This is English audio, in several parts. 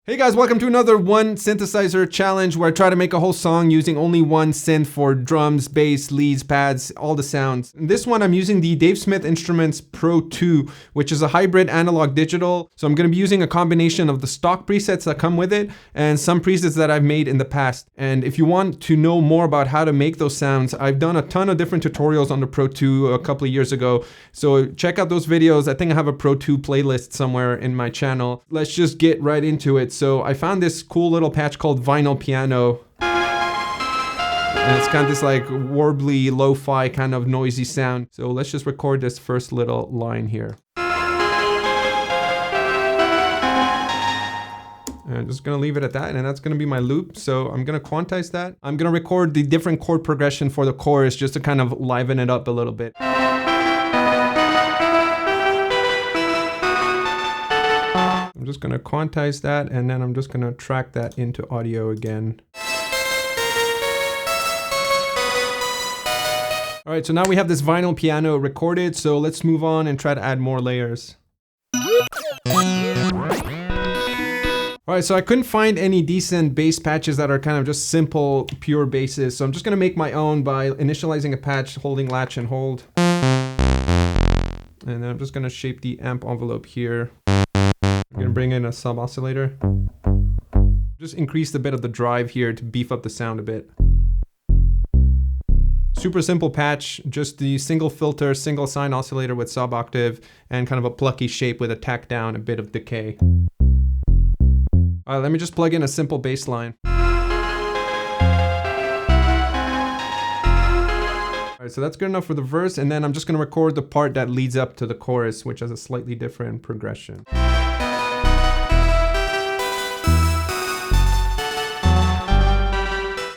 Hey guys, welcome to another one synthesizer challenge where I try to make a whole song using only one synth for drums, bass, leads, pads, all the sounds. In this one, I'm using the Dave Smith Instruments Pro 2, which is a hybrid analog digital. So I'm going to be using a combination of the stock presets that come with it and some presets that I've made in the past. And if you want to know more about how to make those sounds, I've done a ton of different tutorials on the Pro 2 a couple of years ago. So check out those videos. I think I have a Pro 2 playlist somewhere in my channel. Let's just get right into it. So I found this cool little patch called Vinyl Piano. And it's kind of this like warbly, lo-fi kind of noisy sound. So let's just record this first little line here. And I'm just gonna leave it at that, and that's gonna be my loop. So I'm gonna quantize that. I'm gonna record the different chord progression for the chorus just to kind of liven it up a little bit. I'm just gonna quantize that, and then I'm just gonna track that into audio again. All right, so now we have this vinyl piano recorded, so let's move on and try to add more layers. All right, so I couldn't find any decent bass patches that are kind of just simple, pure basses, so I'm just gonna make my own by initializing a patch, holding latch and hold. And then I'm just gonna shape the amp envelope here. I'm gonna bring in a sub oscillator. Just increase a bit of the drive here to beef up the sound a bit. Super simple patch, just the single filter, single sine oscillator with sub octave, and kind of a plucky shape with a tack down, a bit of decay. All right, let me just plug in a simple bass line. All right, so that's good enough for the verse, and then I'm just gonna record the part that leads up to the chorus, which has a slightly different progression.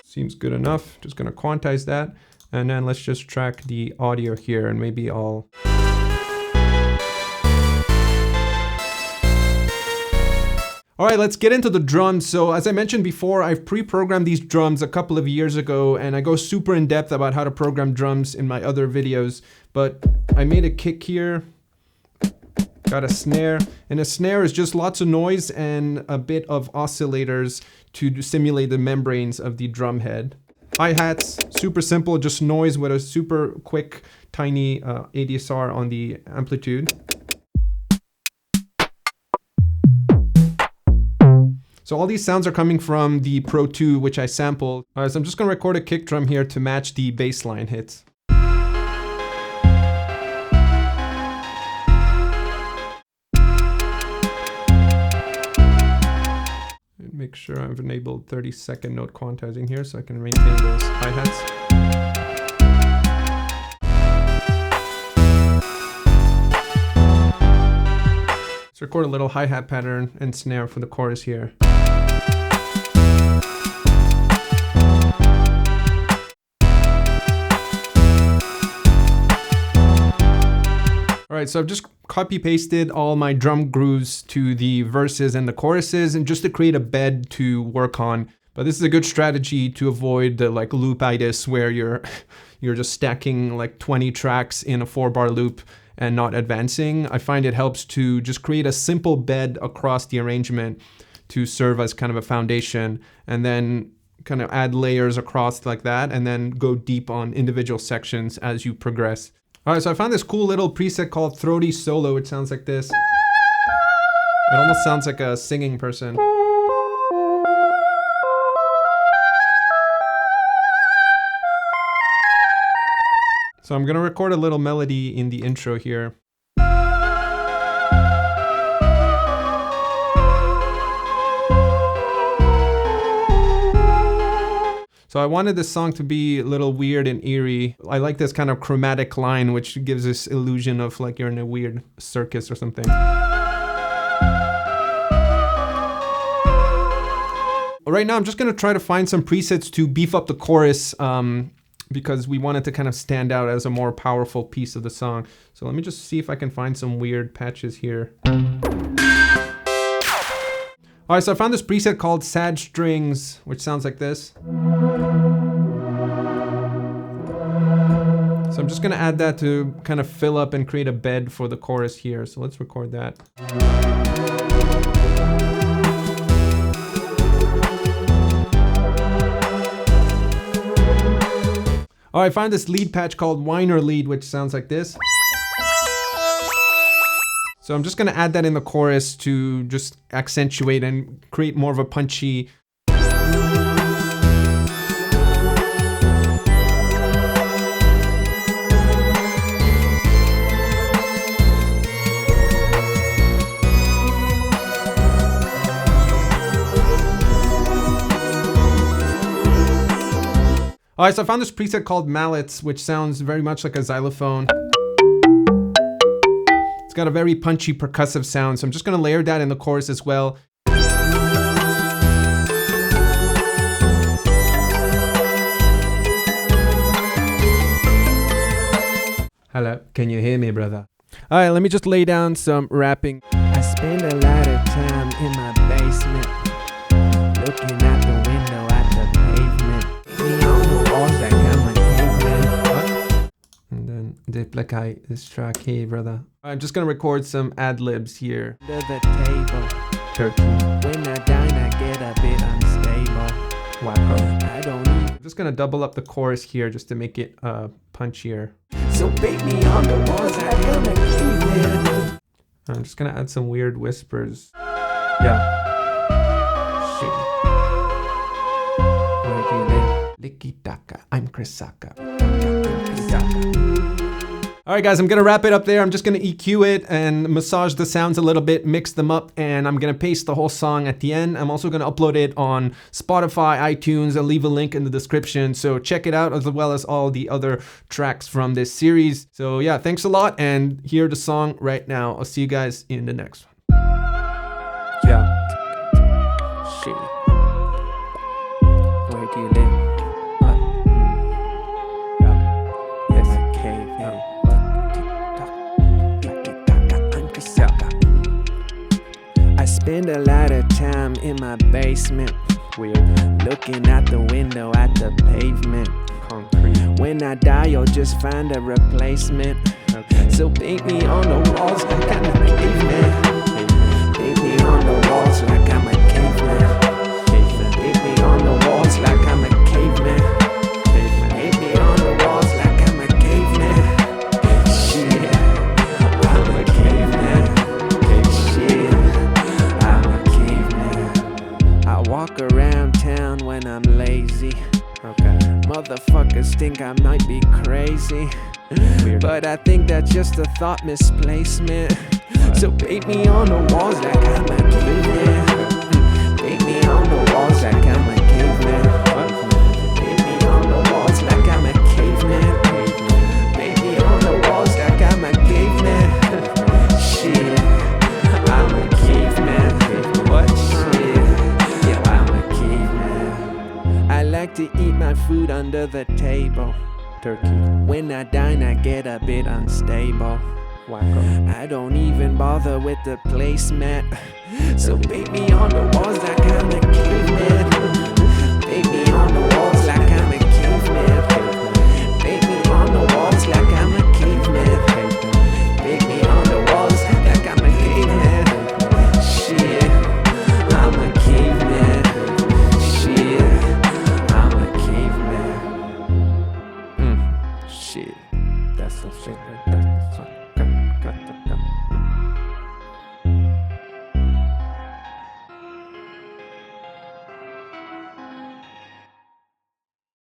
Seems good enough. Just gonna quantize that. And then let's just track the audio here, and maybe I'll... All right, let's get into the drums. So as I mentioned before, I've pre-programmed these drums a couple of years ago, and I go super in depth about how to program drums in my other videos. But I made a kick here. Got a snare, and a snare is just lots of noise and a bit of oscillators to simulate the membranes of the drum head. Hi-hats, super simple, just noise with a super quick, tiny ADSR on the amplitude. So all these sounds are coming from the Pro 2, which I sampled. All right, so I'm just gonna record a kick drum here to match the bassline hits. Make sure I've enabled 30-second note quantizing here so I can maintain those hi-hats. Let's record a little hi-hat pattern and snare for the chorus here. All right, so I've just copy pasted all my drum grooves to the verses and the choruses, and just to create a bed to work on. But this is a good strategy to avoid the like loopitis where you're just stacking like 20 tracks in a 4-bar loop and not advancing. I find it helps to just create a simple bed across the arrangement to serve as kind of a foundation, and then kind of add layers across like that, and then go deep on individual sections as you progress. All right, so I found this cool little preset called Throaty Solo. It sounds like this. It almost sounds like a singing person. So I'm gonna record a little melody in the intro here. So I wanted this song to be a little weird and eerie. I like this kind of chromatic line, which gives this illusion of like you're in a weird circus or something. Right now, I'm just gonna try to find some presets to beef up the chorus because we want it to kind of stand out as a more powerful piece of the song. So let me just see if I can find some weird patches here. All right, so I found this preset called Sad Strings, which sounds like this. So I'm just gonna add that to kind of fill up and create a bed for the chorus here. So let's record that. Oh, I found this lead patch called Whiner Lead, which sounds like this. So I'm just gonna add that in the chorus to just accentuate and create more of a punchy. Alright, so I found this preset called Mallets, which sounds very much like a xylophone. It's got a very punchy percussive sound, so I'm just gonna layer that in the chorus as well. Hello, can you hear me, brother? Alright, let me just lay down some rapping. I spend a lot of time in my basement, looking out the window at the pavement. And then duplicate this track here, brother. I'm just gonna record some ad-libs here. Under the table, Turkey. when I dine I get a bit unstable. Wacko. I don't need. I'm just gonna double up the chorus here just to make it punchier. So bake me on the walls, I am a caveman. I'm just gonna add some weird whispers. Yeah. Licky-daka, I'm Chris Saka. Alright guys, I'm gonna wrap it up there. I'm just gonna EQ it and massage the sounds a little bit, mix them up, and I'm gonna paste the whole song at the end. I'm also gonna upload it on Spotify, iTunes. I'll leave a link in the description, so check it out, as well as all the other tracks from this series. So yeah, thanks a lot, and hear the song right now. I'll see you guys in the next one. Yeah. Shit. Where do you live? I spend a lot of time in my basement, Weird. looking out the window at the pavement. Concrete. When I die, you'll just find a replacement. Okay. So paint me on the walls like I'm a caveman. Paint me on the walls like I'm a caveman. Paint me on the walls like I'm a caveman. Paint me on the walls like I'm a caveman. Shit, I'm a caveman. Shit, I'm a caveman. I walk around town when I'm lazy. Okay. Motherfuckers think I might be crazy. Weird. But I think that's just a thought misplacement. So paint me on the walls like I'm a caveman. Paint me on the walls like I'm a caveman. Paint me on the walls like I'm a caveman. Paint me on the walls like I'm a caveman. Shit, I'm a caveman. What? Shit, yeah, I'm a caveman. I like to eat my food under the table. Turkey. When I dine, I get a bit unstable. Wacko. I don't even bother with the placemat. So paint me on the walls like I'm a caveman.